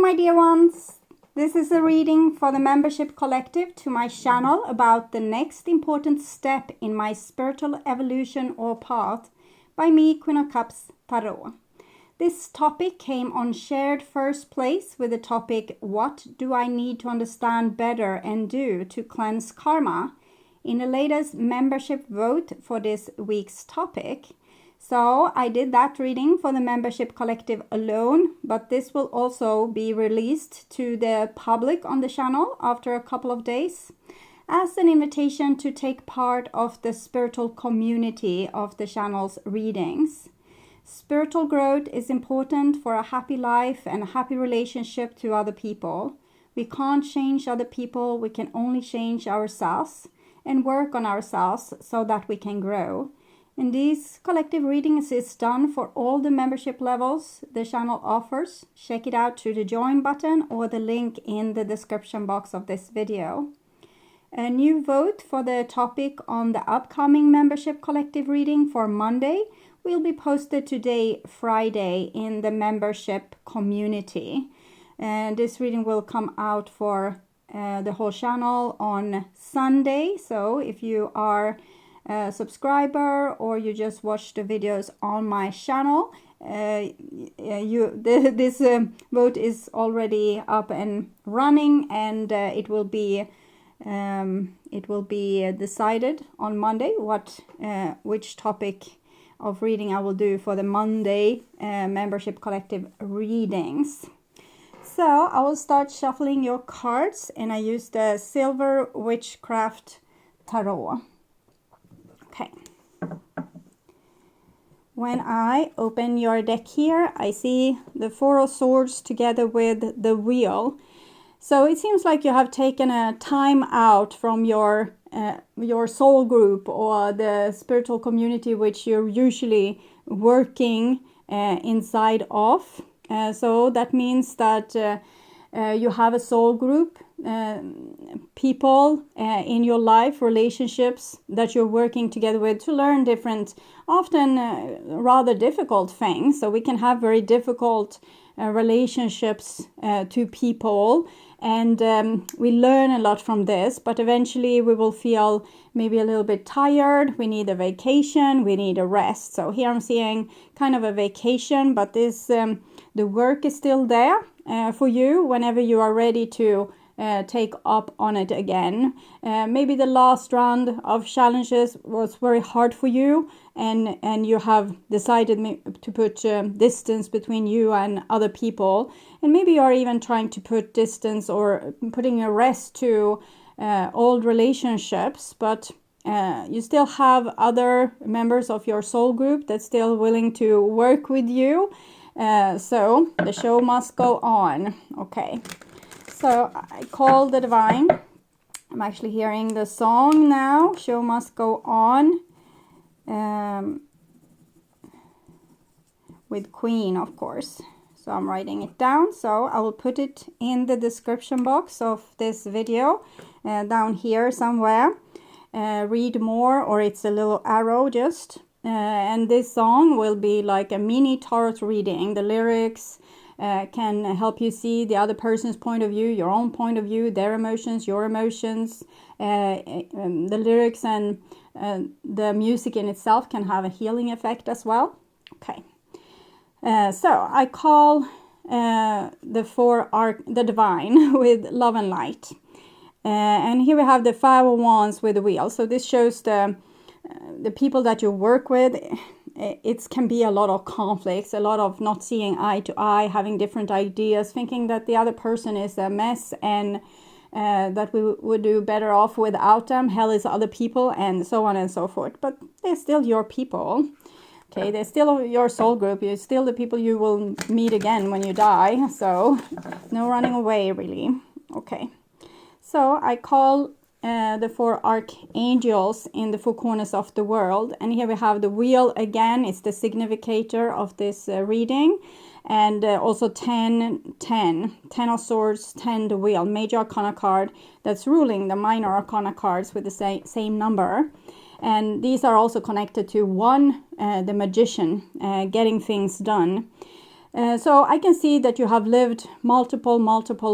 my dear ones. This is a reading for the membership collective to my channel about the next important step in my spiritual evolution or path by me, Queen of Cups Tarot. This topic came on shared first place with the topic, what do I need to understand better and do to cleanse karma, in the latest membership vote for this week's topic. So I did that reading for the membership collective alone, but this will also be released to the public on the channel after a couple of days as an invitation to take part of the spiritual community of the channel's readings. Spiritual growth is important for a happy life and a happy relationship to other people. We can't change other people, we can only change ourselves and work on ourselves so that we can grow. And these collective readings is done for all the membership levels the channel offers. Check it out through the join button or the link in the description box of this video. A new vote for the topic on the upcoming membership collective reading for Monday will be posted today, Friday, in the membership community. And this reading will come out for the whole channel on Sunday. So if you are a subscriber or you just watch the videos on my channel, this vote is already up and running, and it will be decided on Monday which topic of reading I will do for the Monday membership collective readings. So I will start shuffling your cards, and I use the Silver Witchcraft Tarot. Okay. When I open your deck here, I see the Four of Swords together with the Wheel. So it seems like you have taken a time out from your soul group or the spiritual community which you're usually working inside of. So that means that you have a soul group, people in your life, relationships that you're working together with to learn different, often rather difficult things. So we can have very difficult relationships to people, and we learn a lot from this, but eventually we will feel maybe a little bit tired. We need a vacation, we need a rest. So here I'm seeing kind of a vacation, but this the work is still there for you whenever you are ready to take up on it again. Maybe the last round of challenges was very hard for you, and you have decided to put distance between you and other people, and maybe you are even trying to put distance or putting a rest to old relationships, but you still have other members of your soul group that's still willing to work with you. So the show must go on. Okay. So I call the divine. I'm actually hearing the song now. Show must go on. With Queen, of course. So I'm writing it down. So I will put it in the description box of this video. Down here somewhere. Read more, or it's a little arrow just. And this song will be like a mini tarot reading. The lyrics can help you see the other person's point of view, your own point of view, their emotions, your emotions. The lyrics and the music in itself can have a healing effect as well. Okay. So I call the divine with love and light. And here we have the Five of Wands with the Wheel. So this shows the people that you work with. It can be a lot of conflicts, a lot of not seeing eye to eye, having different ideas, thinking that the other person is a mess and that we would do better off without them. Hell is other people, and so on and so forth. But they're still your people. Okay, they're still your soul group. You're still the people you will meet again when you die. So no running away, really. Okay. So I call the four archangels in the four corners of the world, and here we have the Wheel again. It's the significator of this reading, and also 10 of Swords, 10 the Wheel, major arcana card that's ruling the minor arcana cards with the same number. And these are also connected to 1, the Magician, getting things done. So I can see that you have lived multiple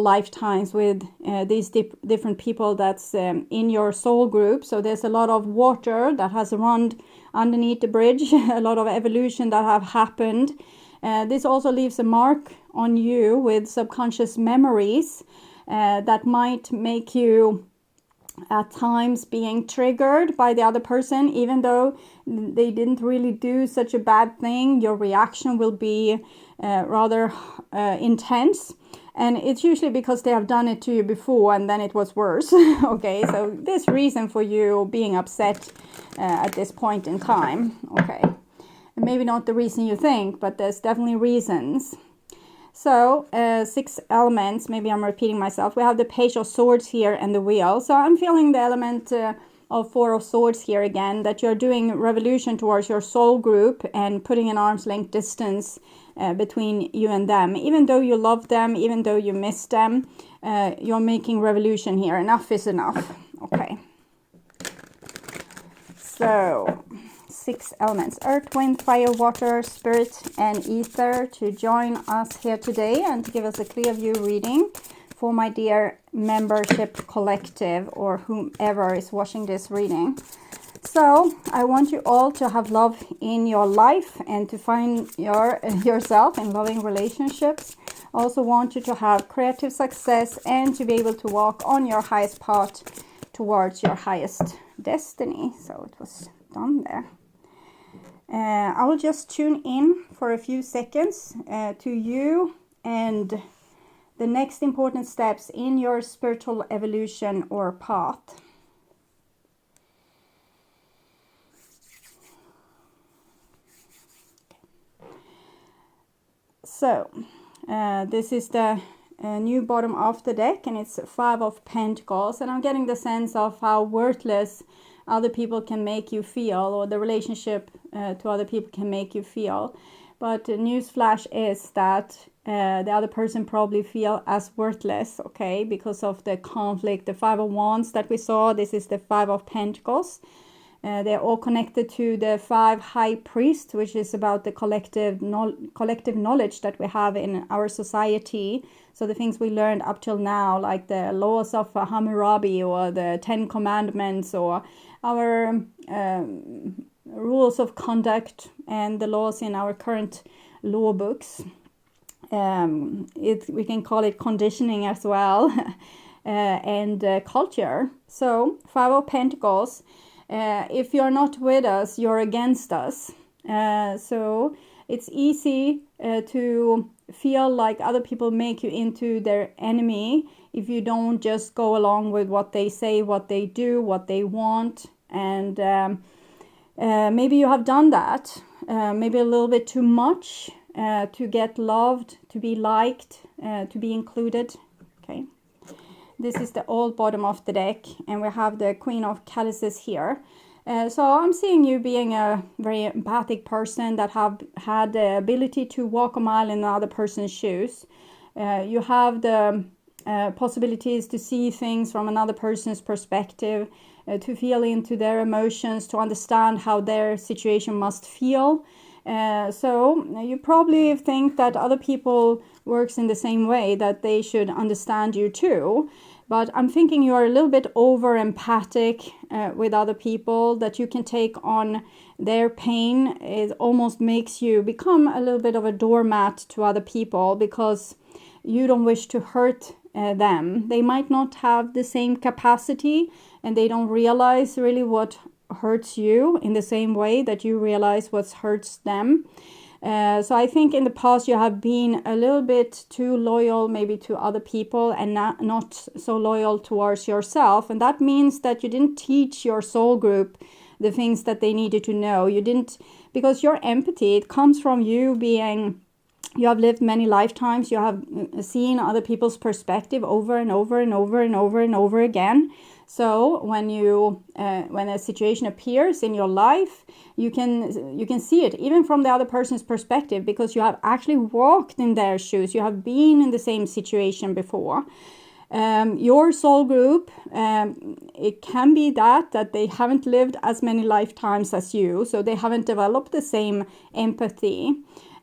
lifetimes with these different people that's in your soul group. So there's a lot of water that has run underneath the bridge, a lot of evolution that have happened. This also leaves a mark on you with subconscious memories that might make you at times being triggered by the other person, even though they didn't really do such a bad thing. Your reaction will be rather intense, and it's usually because they have done it to you before and then it was worse. Okay, so there's reason for you being upset at this point in time. Okay, maybe not the reason you think, but there's definitely reasons. So 6 elements, maybe I'm repeating myself. We have the Page of Swords here and the Wheel. So I'm feeling the element of 4 of Swords here again, that you're doing revolution towards your soul group and putting an arm's length distance between you and them. Even though you love them, even though you miss them, you're making revolution here. Enough is enough. Okay. So 6 elements: earth, wind, fire, water, spirit, and ether, to join us here today and to give us a clear view reading for my dear membership collective or whomever is watching this reading. So I want you all to have love in your life and to find yourself in loving relationships. I also want you to have creative success and to be able to walk on your highest path towards your highest destiny. So it was done there. I will just tune in for a few seconds to you and the next important steps in your spiritual evolution or path. So this is the new bottom of the deck, and it's 5 of Pentacles, and I'm getting the sense of how worthless other people can make you feel, or the relationship to other people can make you feel. But the newsflash is that the other person probably feel as worthless, okay, because of the conflict. The 5 of Wands that we saw, this is the 5 of Pentacles. They're all connected to the 5 High Priests, which is about the collective knowledge that we have in our society. So the things we learned up till now, like the laws of Hammurabi or the 10 Commandments, or our rules of conduct and the laws in our current law books. We can call it conditioning as well, and culture. So 5 of Pentacles, if you're not with us, you're against us. So it's easy to feel like other people make you into their enemy if you don't just go along with what they say, what they do, what they want. And maybe you have done that, maybe a little bit too much to get loved, to be liked, to be included. Okay. This is the old bottom of the deck, and we have the Queen of Chalices here. So I'm seeing you being a very empathic person that have had the ability to walk a mile in another person's shoes. You have the possibilities to see things from another person's perspective, to feel into their emotions, to understand how their situation must feel. So you probably think that other people works in the same way, that they should understand you too. But I'm thinking you are a little bit over empathic with other people, that you can take on their pain. It almost makes you become a little bit of a doormat to other people because you don't wish to hurt them. They might not have the same capacity, and they don't realize really what hurts you in the same way that you realize what hurts them. So I think in the past you have been a little bit too loyal maybe to other people and not so loyal towards yourself. And that means that you didn't teach your soul group the things that they needed to know. You didn't, because your empathy, it comes from you being, you have lived many lifetimes, you have seen other people's perspective over and over and over and over and over again. So when a situation appears in your life, you can see it even from the other person's perspective, because you have actually walked in their shoes. You have been in the same situation before. Your soul group, it can be that they haven't lived as many lifetimes as you, so they haven't developed the same empathy.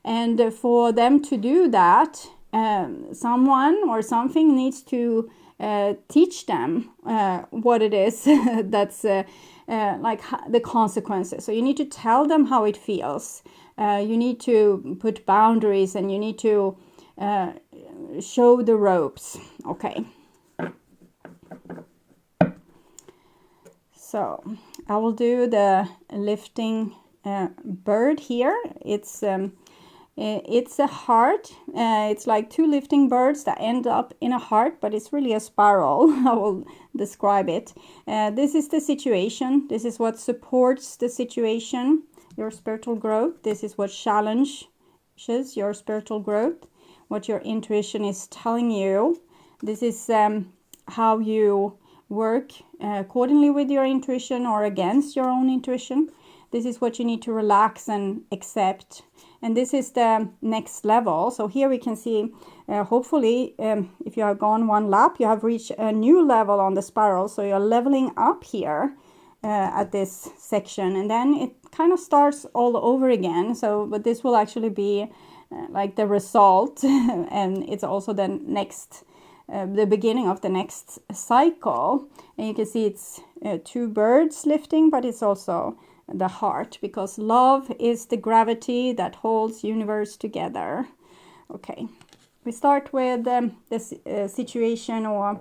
And for them to do that, someone or something needs to teach them what it is that's like the consequences. So you need to tell them how it feels. You need to put boundaries, and you need to show the ropes. Okay. So I will do the lifting bird here. It's a heart. It's like two lifting birds that end up in a heart, but it's really a spiral. I will describe it. This is the situation. This is what supports the situation, your spiritual growth. This is what challenges your spiritual growth, what your intuition is telling you. This is how you work accordingly with your intuition or against your own intuition. This is what you need to relax and accept. And this is the next level. So here we can see, hopefully, if you have gone one lap, you have reached a new level on the spiral. So you're leveling up here at this section. And then it kind of starts all over again. So, but this will actually be like the result. And it's also the next, the beginning of the next cycle. And you can see it's two birds lifting, but it's also the heart, because love is the gravity that holds universe together. Okay, we start with this situation or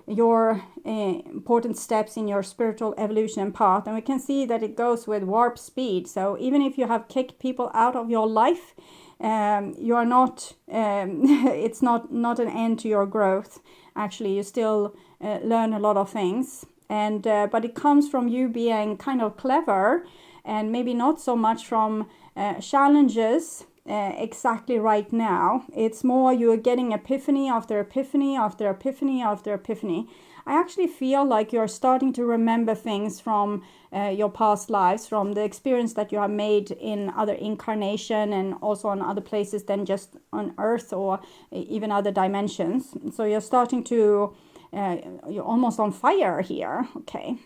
your important steps in your spiritual evolution path, and we can see that it goes with warp speed. So even if you have kicked people out of your life, you are not it's not an end to your growth. Actually, you still learn a lot of things. And but it comes from you being kind of clever, and maybe not so much from challenges exactly right now. It's more you're getting epiphany after epiphany after epiphany after epiphany. I actually feel like you're starting to remember things from your past lives, from the experience that you have made in other incarnation and also on other places than just on Earth or even other dimensions. So you're starting to you're almost on fire here. Okay.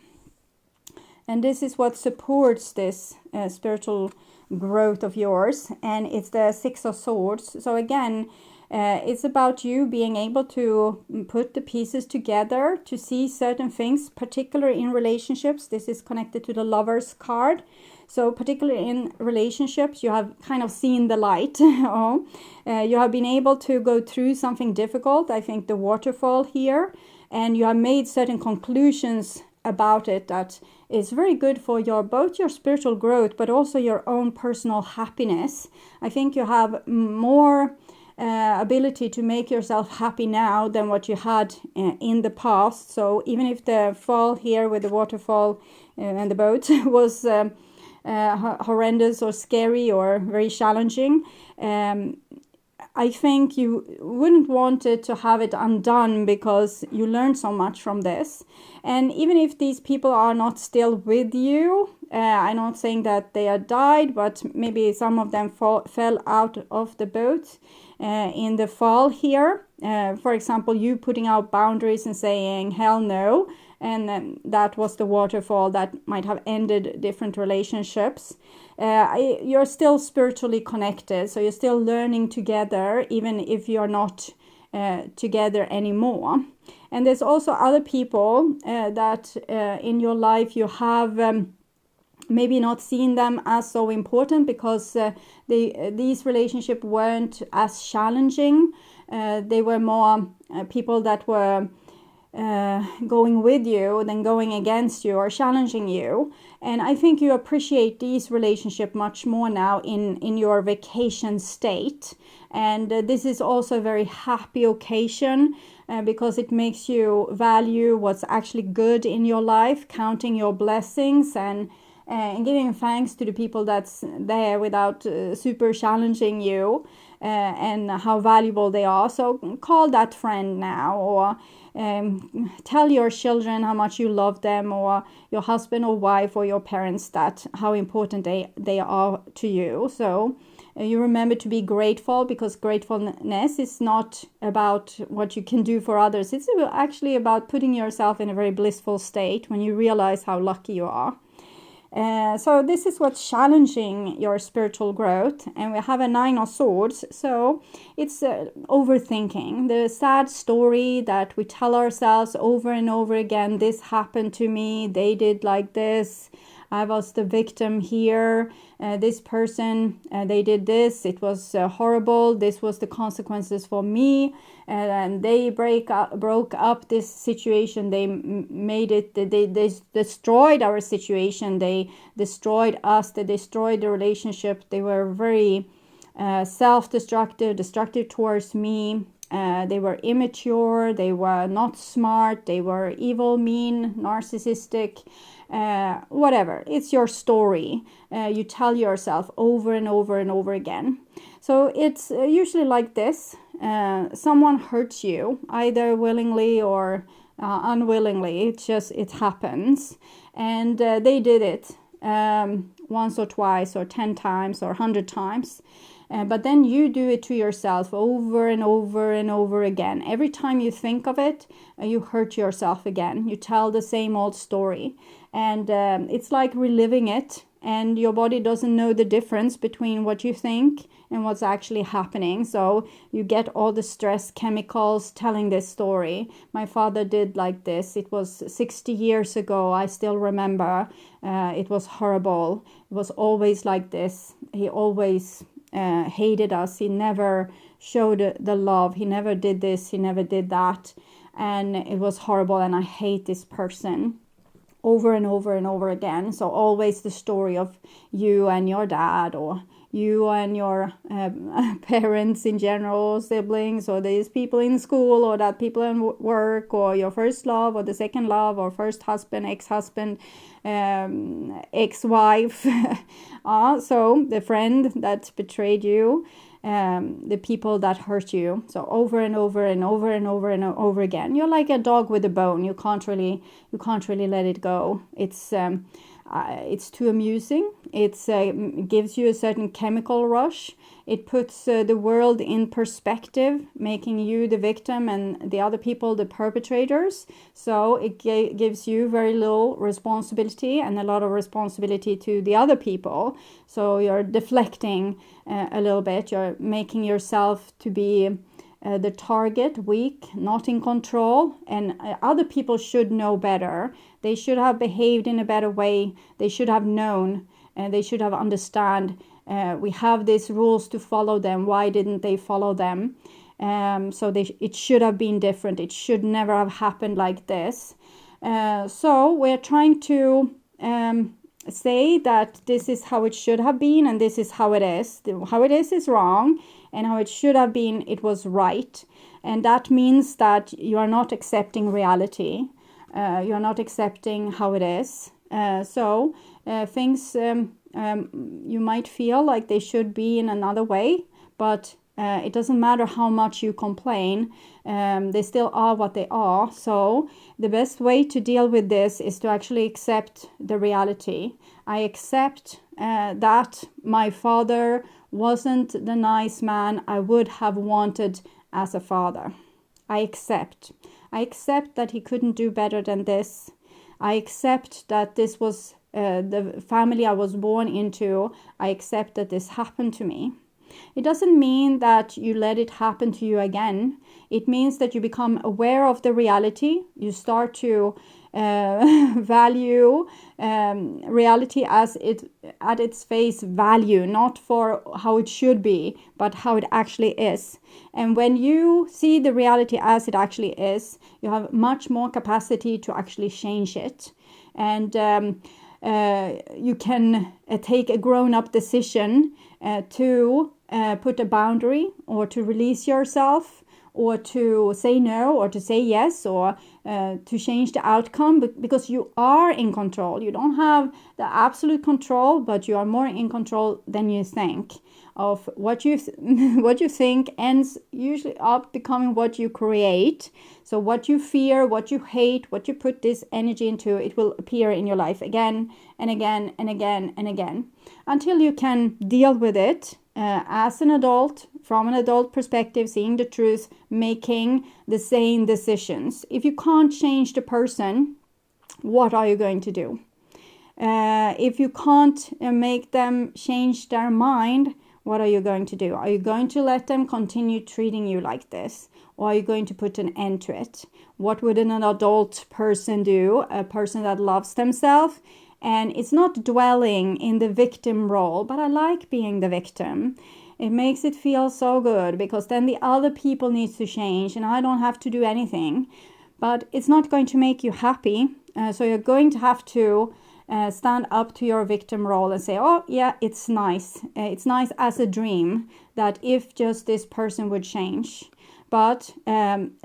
And this is what supports this spiritual growth of yours. And it's the Six of Swords. So again, it's about you being able to put the pieces together to see certain things, particularly in relationships. This is connected to the Lover's card. So particularly in relationships, you have kind of seen the light. You have been able to go through something difficult. I think the waterfall here. And you have made certain conclusions about it that is very good for your both your spiritual growth, but also your own personal happiness. I think you have more ability to make yourself happy now than what you had in the past. So even if the fall here with the waterfall and the boat was horrendous or scary or very challenging, I think you wouldn't want it to have it undone, because you learned so much from this. And even if these people are not still with you, I'm not saying that they are died, but maybe some of them fell out of the boat in the fall here. For example, you putting out boundaries and saying hell no, and that was the waterfall that might have ended different relationships. You're still spiritually connected, so you're still learning together, even if you're not together anymore. And there's also other people that in your life you have maybe not seen them as so important, because these relationships weren't as challenging. They were more people that were going with you than going against you or challenging you. And I think you appreciate these relationships much more now in your vacation state. And this is also a very happy occasion because it makes you value what's actually good in your life, counting your blessings and giving thanks to the people that's there without super challenging you and how valuable they are. So call that friend now, or tell your children how much you love them, or your husband or wife or your parents that how important they are to you. So you remember to be grateful, because gratefulness is not about what you can do for others. It's actually about putting yourself in a very blissful state when you realize how lucky you are. So this is what's challenging your spiritual growth. And we have a 9 of Swords. So it's overthinking. The sad story that we tell ourselves over and over again. This happened to me. They did like this. I was the victim here. This person, they did this. It was horrible. This was the consequences for me. And they broke up this situation. They made it. They destroyed our situation. They destroyed us. They destroyed the relationship. They were very self-destructive, destructive towards me. They were immature. They were not smart. They were evil, mean, narcissistic. Whatever, it's your story. You tell yourself over and over and over again. So it's usually like this. Someone hurts you, either willingly or unwillingly. It happens. And they did it once or twice or 10 times or 100 times. But then you do it to yourself over and over and over again. Every time you think of it, you hurt yourself again. You tell the same old story. And it's like reliving it. And your body doesn't know the difference between what you think and what's actually happening. So you get all the stress chemicals telling this story. My father did like this. It was 60 years ago. I still remember. It was horrible. It was always like this. He always hated us. He never showed the love. He never did this. He never did that. And it was horrible. And I hate this person. Over and over and over again. So always the story of you and your dad, or you and your parents in general, siblings, or these people in school, or that people in work, or your first love, or the second love, or first husband, ex-husband, ex-wife. So the friend that betrayed you, the people that hurt you. So over and over and over and over and over again. You're like a dog with a bone. You can't really let it go. It's too amusing. It gives you a certain chemical rush. It puts the world in perspective, making you the victim and the other people the perpetrators. So it gives you very little responsibility and a lot of responsibility to the other people. So you're deflecting a little bit. You're making yourself to be the target, weak, not in control, and other people should know better. They should have behaved in a better way. They should have known, and they should have understand. We have these rules to follow them. Why didn't they follow them? So it should have been different. It should never have happened like this. So we're trying to say that this is how it should have been, and this is how it is. How it is wrong, and how it should have been, it was right. And that means that you are not accepting reality. You are not accepting how it is. So things you might feel like they should be in another way, but it doesn't matter how much you complain. They still are what they are. So the best way to deal with this is to actually accept the reality. I accept that my father wasn't the nice man I would have wanted as a father. I accept that he couldn't do better than this. I accept that this was the family I was born into. I accept that this happened to me. It doesn't mean that you let it happen to you again. It means that you become aware of the reality. You start to value reality as at its face value, not for how it should be, but how it actually is. And when you see the reality as it actually is, you have much more capacity to actually change it. And you can take a grown-up decision to put a boundary, or to release yourself, or to say no, or to say yes, or to change the outcome, because you are in control. You don't have the absolute control, but you are more in control than you think of what you what you think ends usually up becoming what you create. So what you fear, what you hate, what you put this energy into, it will appear in your life again and again and again and again, until you can deal with it as an adult, from an adult perspective, seeing the truth, making the same decisions. If you can't change the person, what are you going to do? If you can't make them change their mind, what are you going to do? Are you going to let them continue treating you like this? Or are you going to put an end to it? What would an adult person do? A person that loves themselves and it's not dwelling in the victim role, but I like being the victim. It makes it feel so good because then the other people need to change and I don't have to do anything. But it's not going to make you happy. So you're going to have to stand up to your victim role and say, oh yeah, it's nice. It's nice as a dream that if just this person would change. But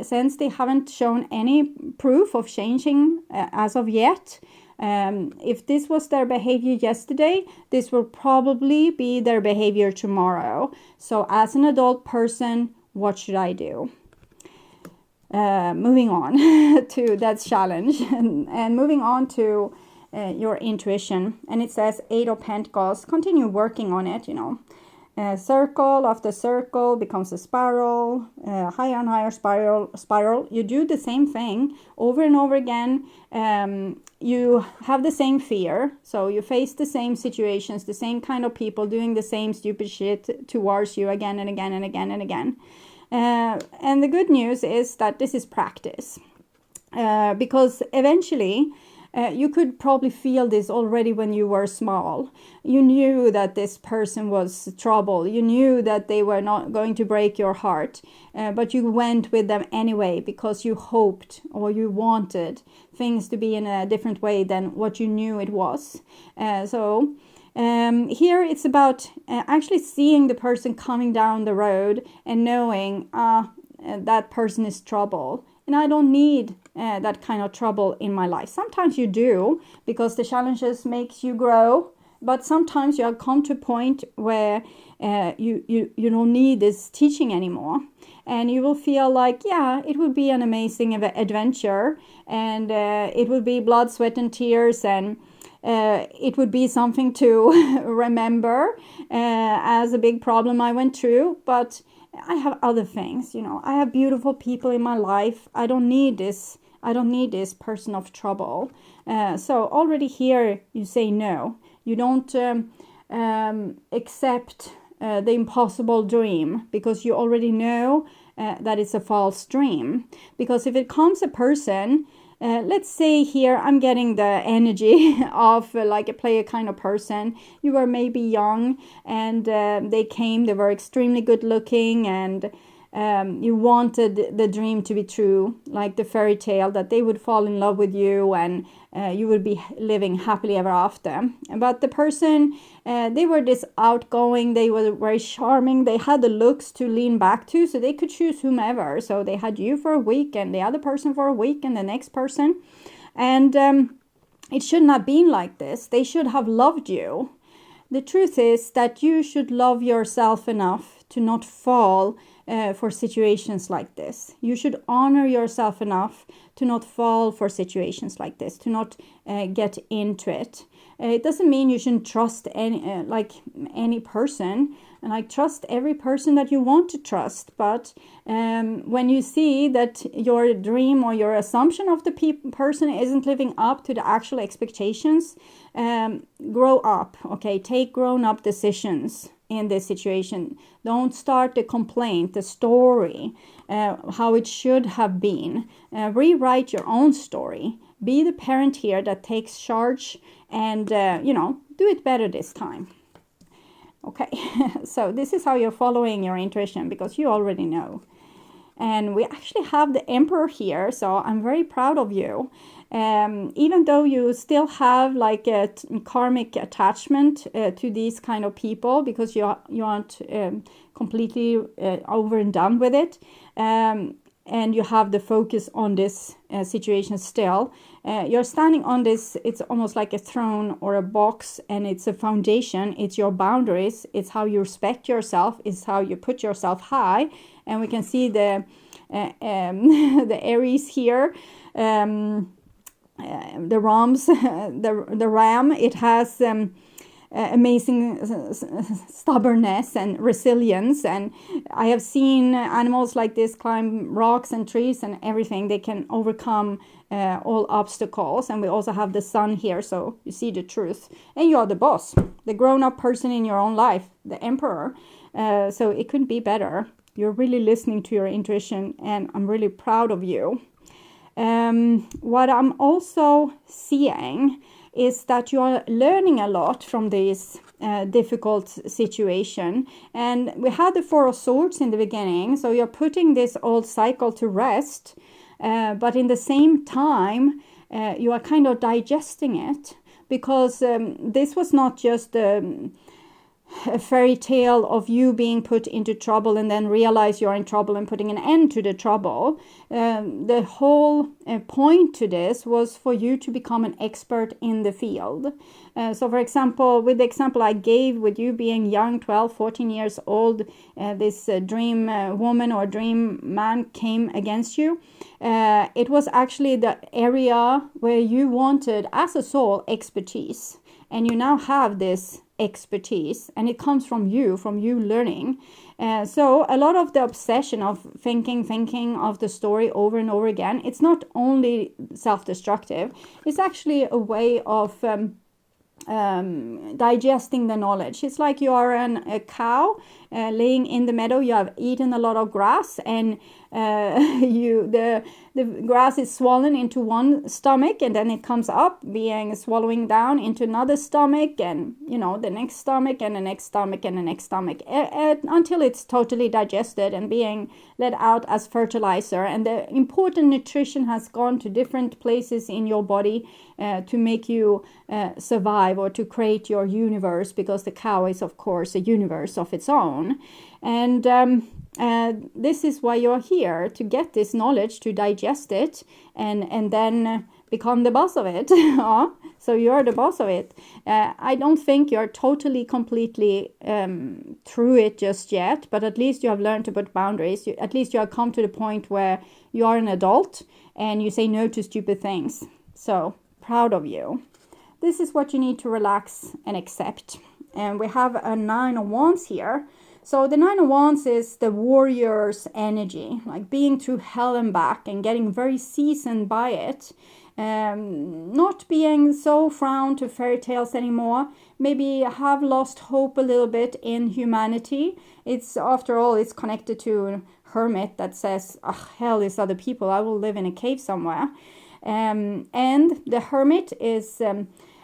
since they haven't shown any proof of changing as of yet, if this was their behavior yesterday, this will probably be their behavior tomorrow. So as an adult person, what should I do? Moving on to that challenge and moving on to your intuition. And it says 8 of Pentacles, continue working on it, circle after circle becomes a spiral, higher and higher spiral. You do the same thing over and over again. You have the same fear, so you face the same situations, the same kind of people doing the same stupid shit towards you again and again and again and again. And the good news is that this is practice, because eventually you could probably feel this already when you were small. You knew that this person was trouble. You knew that they were not going to break your heart, but you went with them anyway because you hoped or you wanted things to be in a different way than what you knew it was. Here it's about actually seeing the person coming down the road and knowing that person is trouble. And I don't need that kind of trouble in my life. Sometimes you do, because the challenges makes you grow. But sometimes you have come to a point where you don't need this teaching anymore. And you will feel like, yeah, it would be an amazing adventure. And it would be blood, sweat, and tears. And it would be something to remember as a big problem I went through. But I have other things, I have beautiful people in my life. I don't need this person of trouble. So already here you say no. You don't accept the impossible dream because you already know that it's a false dream. Because if it comes a person, let's say here I'm getting the energy of like a player kind of person. You were maybe young and they were extremely good looking, and you wanted the dream to be true, like the fairy tale, that they would fall in love with you and you would be living happily ever after. But the person, they were this outgoing, they were very charming, they had the looks to lean back to, so they could choose whomever. So they had you for a week and the other person for a week and the next person. And it shouldn't have been like this. They should have loved you. The truth is that you should love yourself enough to not fall for situations like this. You should honor yourself enough to not fall for situations like this, to not get into it. It doesn't mean you shouldn't trust any person, and trust every person that you want to trust. But when you see that your dream or your assumption of the person isn't living up to the actual expectations, grow up. Okay, take grown-up decisions in this situation. Don't start the complaint, the story, how it should have been. Rewrite your own story. Be the parent here that takes charge and, do it better this time. Okay, so this is how you're following your intuition, because you already know. And we actually have the Emperor here, so I'm very proud of you. Even though you still have like a karmic attachment to these kind of people, because you aren't completely over and done with it, and you have the focus on this situation still, you're standing on this, it's almost like a throne or a box, and it's a foundation, it's your boundaries, it's how you respect yourself, it's how you put yourself high. And we can see the the Aries here, the Rams, the ram. It has amazing stubbornness and resilience. And I have seen animals like this climb rocks and trees and everything. They can overcome all obstacles. And we also have the sun here, so you see the truth. And you are the boss, the grown-up person in your own life, the emperor. So it couldn't be better. You're really listening to your intuition, and I'm really proud of you. What I'm also seeing is that you are learning a lot from this difficult situation. And we had the Four of Swords in the beginning, so you're putting this old cycle to rest, but in the same time, you are kind of digesting it, because this was not just a fairy tale of you being put into trouble and then realize you're in trouble and putting an end to the trouble. The whole point to this was for you to become an expert in the field. So for example, with the example I gave with you being young, 12, 14 years old, this dream woman or dream man came against you. It was actually the area where you wanted, as a soul, expertise. And you now have this expertise, and it comes from you learning. So a lot of the obsession of thinking of the story over and over again, it's not only self-destructive, it's actually a way of digesting the knowledge. It's like you are a cow laying in the meadow. You have eaten a lot of grass, and the grass is swollen into one stomach, and then it comes up being swallowing down into another stomach, and the next stomach and the next stomach and the next stomach, until it's totally digested and being let out as fertilizer. And the important nutrition has gone to different places in your body to make you survive, or to create your universe, because the cow is of course a universe of its own. And this is why you're here, to get this knowledge, to digest it, and then become the boss of it. So you're the boss of it. I don't think you're totally, completely through it just yet, but at least you have learned to put boundaries. At least you have come to the point where you are an adult and you say no to stupid things. So proud of you. This is what you need to relax and accept. And we have a 9 of Wands here. So the 9 of Wands is the warrior's energy, like being through hell and back and getting very seasoned by it. Not being so frowned to fairy tales anymore. Maybe have lost hope a little bit in humanity. It's, after all, it's connected to a hermit that says, hell is other people, I will live in a cave somewhere. And the hermit is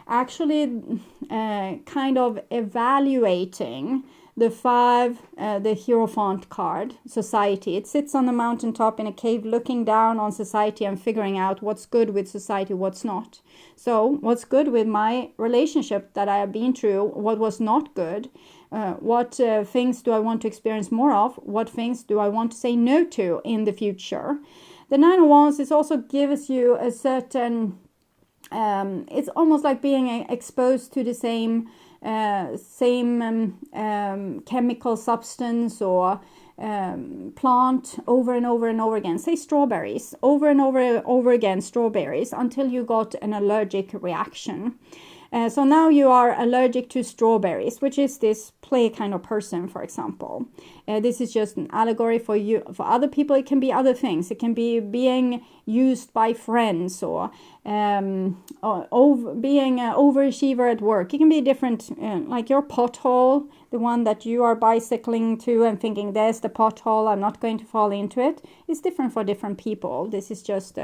actually kind of evaluating the 5, the Hierophant card, society. It sits on the mountaintop in a cave looking down on society and figuring out what's good with society, what's not. So what's good with my relationship that I have been through, what was not good, what things do I want to experience more of, what things do I want to say no to in the future. The 9 of Wands is also gives you a certain, it's almost like being exposed to the same chemical substance or plant over and over and over again. Say strawberries, over and over again, strawberries, until you got an allergic reaction. So now you are allergic to strawberries, which is this play kind of person, for example. This is just an allegory for you. For other people, it can be other things. It can be being used by friends, or being an overachiever at work. It can be different, like your pothole, the one that you are bicycling to and thinking, there's the pothole, I'm not going to fall into it. It's different for different people. This is just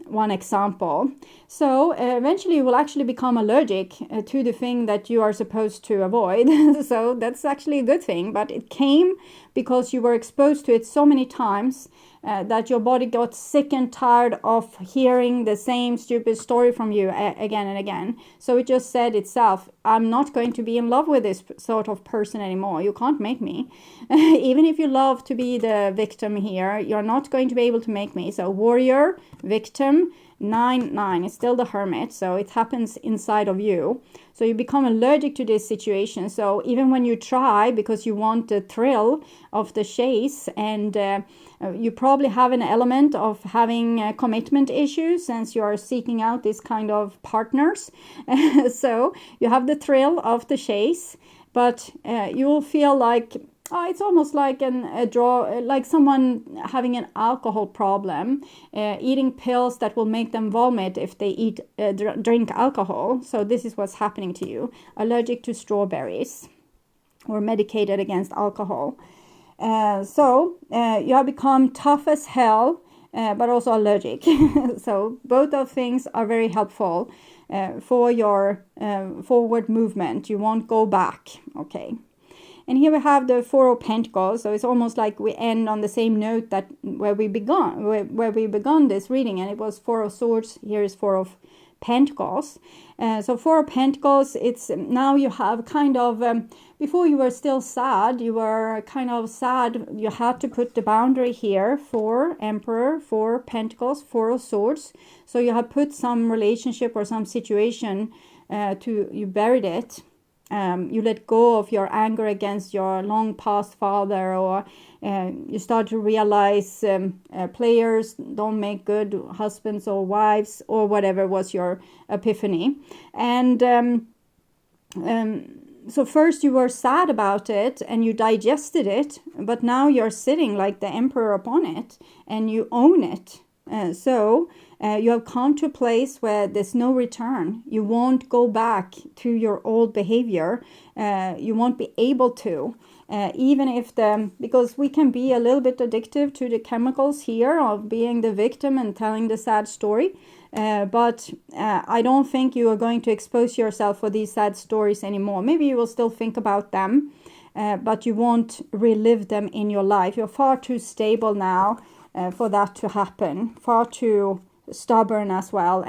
one example. So eventually you will actually become allergic to the thing that you are supposed to avoid. So that's actually a good thing, but it came because you were exposed to it so many times that your body got sick and tired of hearing the same stupid story from you again and again. So it just said itself, I'm not going to be in love with this sort of person anymore. You can't make me. Even if you love to be the victim here, you're not going to be able to make me. So warrior, victim, 9, it's still the Hermit, so it happens inside of you. So you become allergic to this situation. So even when you try, because you want the thrill of the chase, and you probably have an element of having commitment issues since you are seeking out this kind of partners. So you have the thrill of the chase, but you will feel like it's almost like like someone having an alcohol problem, eating pills that will make them vomit if they drink alcohol. So this is what's happening to you. Allergic to strawberries, or medicated against alcohol. So you have become tough as hell, but also allergic. So both of things are very helpful for your forward movement. You won't go back. Okay. And here we have the Four of Pentacles. So it's almost like we end on the same note that where we began this reading, and it was Four of Swords. Here is Four of Pentacles. So Four of Pentacles, it's now you have kind of, before you were still sad, you were kind of sad. You had to put the boundary here for Emperor, Four Pentacles, Four of Swords. So you have put some relationship or some situation you buried it. You let go of your anger against your long past father, or you start to realize players don't make good husbands or wives, or whatever was your epiphany. And so first you were sad about it and you digested it, but now you're sitting like the Emperor upon it and you own it. So you have come to a place where there's no return. You won't go back to your old behavior. You won't be able to, even if because we can be a little bit addictive to the chemicals here of being the victim and telling the sad story. But I don't think you are going to expose yourself for these sad stories anymore. Maybe you will still think about them, but you won't relive them in your life. You're far too stable now for that to happen, far too stubborn as well,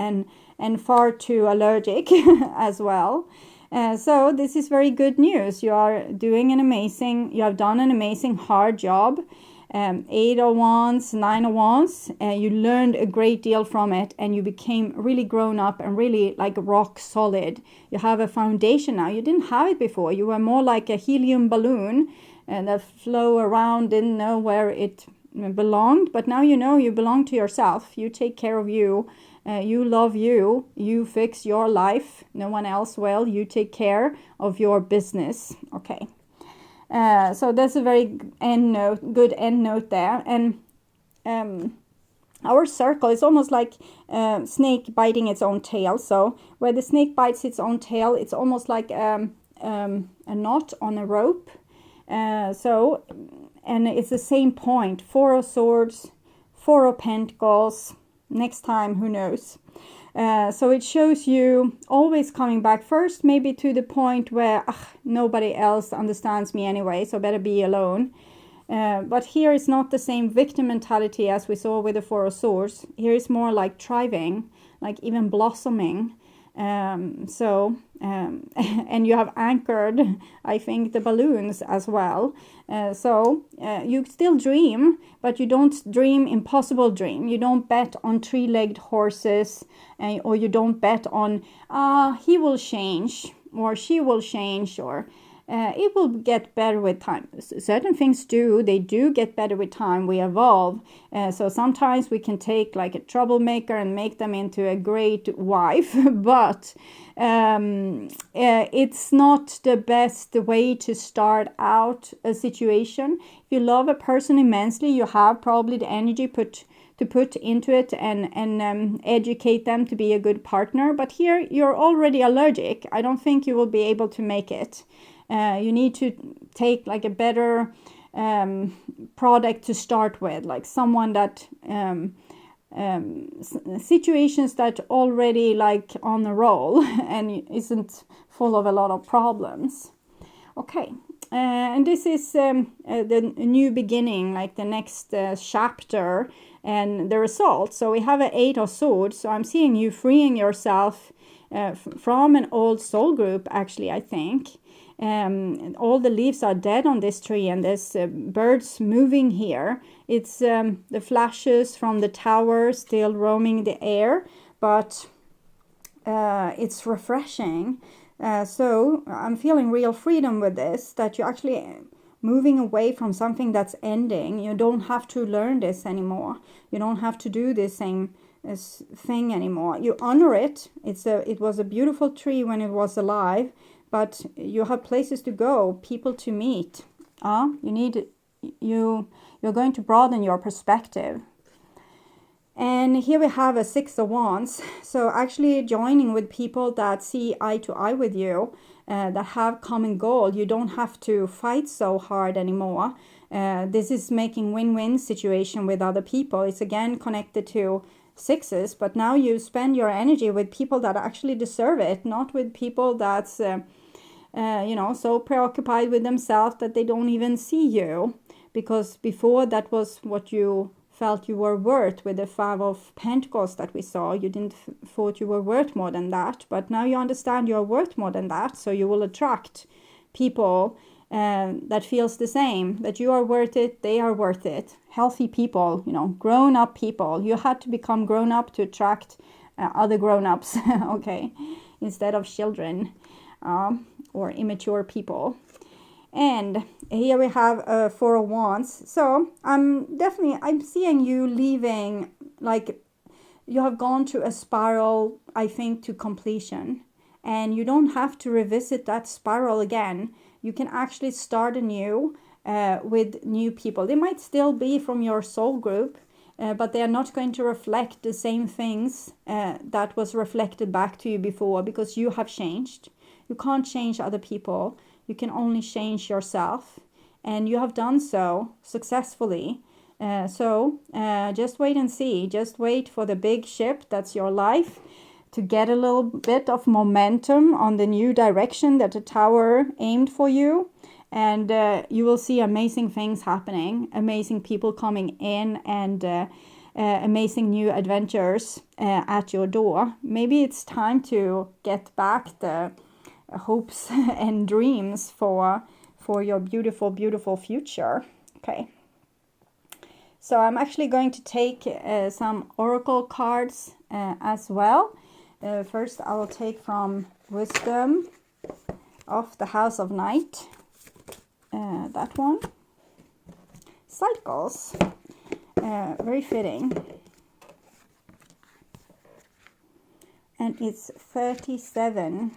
and far too allergic as well. So this is very good news. You have done an amazing hard job. 8 of Wands, 9 of Wands, you learned a great deal from it, and you became really grown up and really like rock solid. You have a foundation now. You didn't have it before. You were more like a helium balloon that flew around, didn't know where it belonged, but now you know you belong to yourself. You take care of you. You love you. You fix your life. No one else will. You take care of your business. Okay. So that's a very good end note there. And our circle is almost like snake biting its own tail. So where the snake bites its own tail, it's almost like a knot on a rope. And it's the same point. 4 of Swords, 4 of Pentacles. Next time, who knows? So it shows you always coming back first, maybe to the point where nobody else understands me anyway, so better be alone. But here is not the same victim mentality as we saw with the 4 of Swords. Here is more like thriving, like even blossoming. And you have anchored, I think, the balloons as well. So you still dream, but you don't dream impossible dream. You don't bet on 3-legged horses, or you don't bet on he will change, or she will change, or it will get better with time. Certain things they do get better with time. We evolve. So sometimes we can take like a troublemaker and make them into a great wife, but it's not the best way to start out a situation. If you love a person immensely, you have probably the energy to put into it and educate them to be a good partner. But here you're already allergic. I don't think you will be able to make it. You need to take like a better product to start with, like someone that situations that already like on the roll and isn't full of a lot of problems. Okay, and this is the new beginning, like the next chapter and the result. So we have an 8 of Swords. So I'm seeing you freeing yourself from an old soul group, actually, I think. All the leaves are dead on this tree, and there's birds moving here. It's the flashes from the tower still roaming the air, but it's refreshing. So I'm feeling real freedom with this, that you're actually moving away from something that's ending. You don't have to learn this anymore. You don't have to do this thing anymore. You honor it. It was a beautiful tree when it was alive, but you have places to go, people to meet. You're going to broaden your perspective. And here we have a 6 of Wands. So actually joining with people that see eye to eye with you, that have common goal. You don't have to fight so hard anymore. This is making win-win situation with other people. It's again connected to 6s, but now you spend your energy with people that actually deserve it, not with people that's so preoccupied with themselves that they don't even see you. Because before, that was what you felt you were worth with the 5 of Pentacles that we saw. You didn't thought you were worth more than that, but now you understand you're worth more than that, so you will attract people that feels the same, that you are worth it, they are worth it. Healthy people, grown-up people. You had to become grown-up to attract other grown-ups, okay, instead of children or immature people. And here we have a 4 of Wands. So I'm seeing you leaving, like you have gone to a spiral, I think, to completion. And you don't have to revisit that spiral again. You can actually start anew with new people. They might still be from your soul group, but they are not going to reflect the same things that was reflected back to you before, because you have changed. You can't change other people. You can only change yourself, and you have done so successfully. So just wait and see. Just wait for the big ship that's your life to get a little bit of momentum on the new direction that the tower aimed for you. And you will see amazing things happening, amazing people coming in, and amazing new adventures at your door. Maybe it's time to get back the hopes and dreams for your beautiful, beautiful future. Okay. So I'm actually going to take some oracle cards as well. First, I will take from Wisdom of the House of Night. That one. Cycles. Very fitting. And it's 37.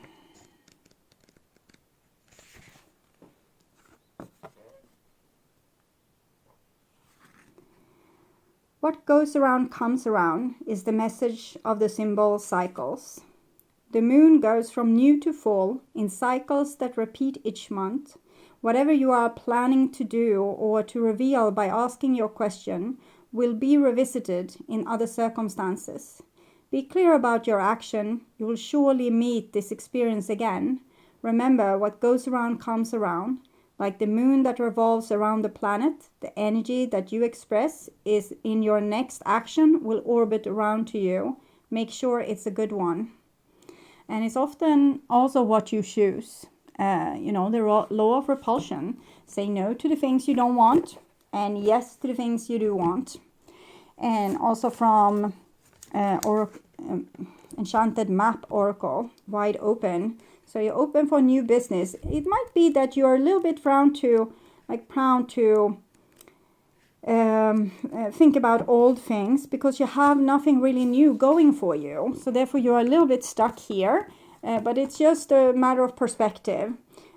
What goes around comes around is the message of the symbol cycles. The moon goes from new to full in cycles that repeat each month. Whatever you are planning to do or to reveal by asking your question will be revisited in other circumstances. Be clear about your action. You will surely meet this experience again. Remember, what goes around comes around. Like the moon that revolves around the planet, the energy that you express is in your next action will orbit around to you. Make sure it's a good one. And it's often also what you choose. The law of repulsion. Say no to the things you don't want and yes to the things you do want. And also from Enchanted Map Oracle, Wide Open. So you're open for new business. It might be that you're a little bit prone to think about old things because you have nothing really new going for you. So therefore you're a little bit stuck here, but it's just a matter of perspective.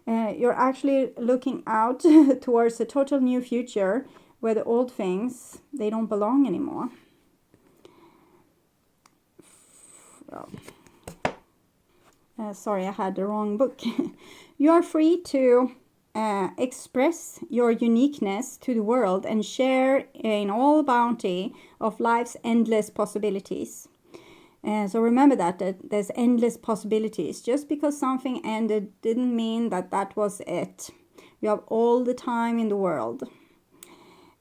You're actually looking out towards a total new future where the old things, they don't belong anymore. Sorry, I had the wrong book. You are free to express your uniqueness to the world and share in all bounty of life's endless possibilities. So remember that there's endless possibilities. Just because something ended didn't mean that was it. You have all the time in the world.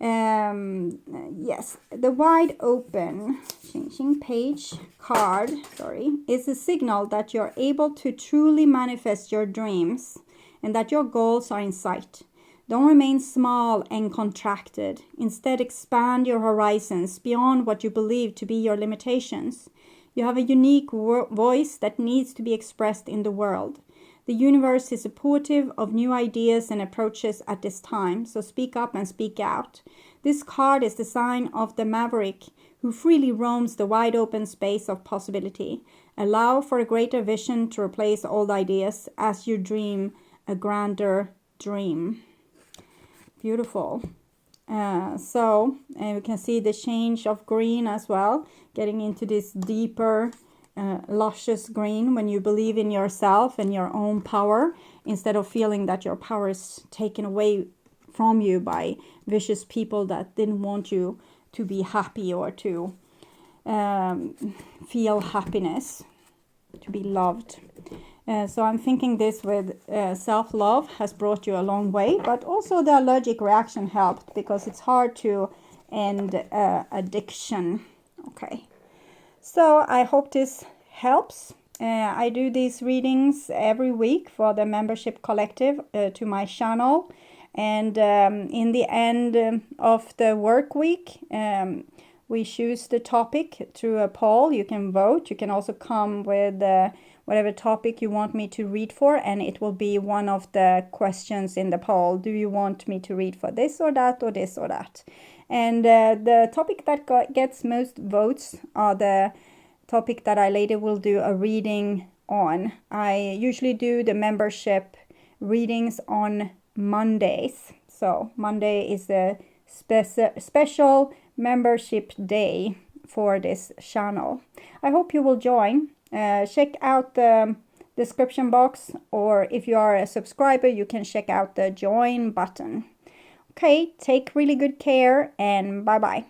Yes, the wide open, changing page, card, sorry, is a signal that you're able to truly manifest your dreams and that your goals are in sight. Don't remain small and contracted. Instead, expand your horizons beyond what you believe to be your limitations. You have a unique voice that needs to be expressed in the world. The universe is supportive of new ideas and approaches at this time, so speak up and speak out. This card is the sign of the maverick who freely roams the wide open space of possibility. Allow for a greater vision to replace old ideas as you dream a grander dream. Beautiful. So we can see the change of green as well, getting into this deeper luscious green when you believe in yourself and your own power, instead of feeling that your power is taken away from you by vicious people that didn't want you to be happy or to feel happiness, to be loved. So I'm thinking this with self-love has brought you a long way, but also the allergic reaction helped because it's hard to end addiction. Okay. So I hope this helps. I do these readings every week for the membership collective to my channel. And in the end of the work week, we choose the topic through a poll. You can vote. You can also come with whatever topic you want me to read for, and it will be one of the questions in the poll. Do you want me to read for this or that or this or that? And the topic that gets most votes are the topic that I later will do a reading on. I usually do the membership readings on Mondays. So Monday is a special membership day for this channel. I hope you will join. Check out the description box, or if you are a subscriber, you can check out the join button. Okay, take really good care and bye-bye.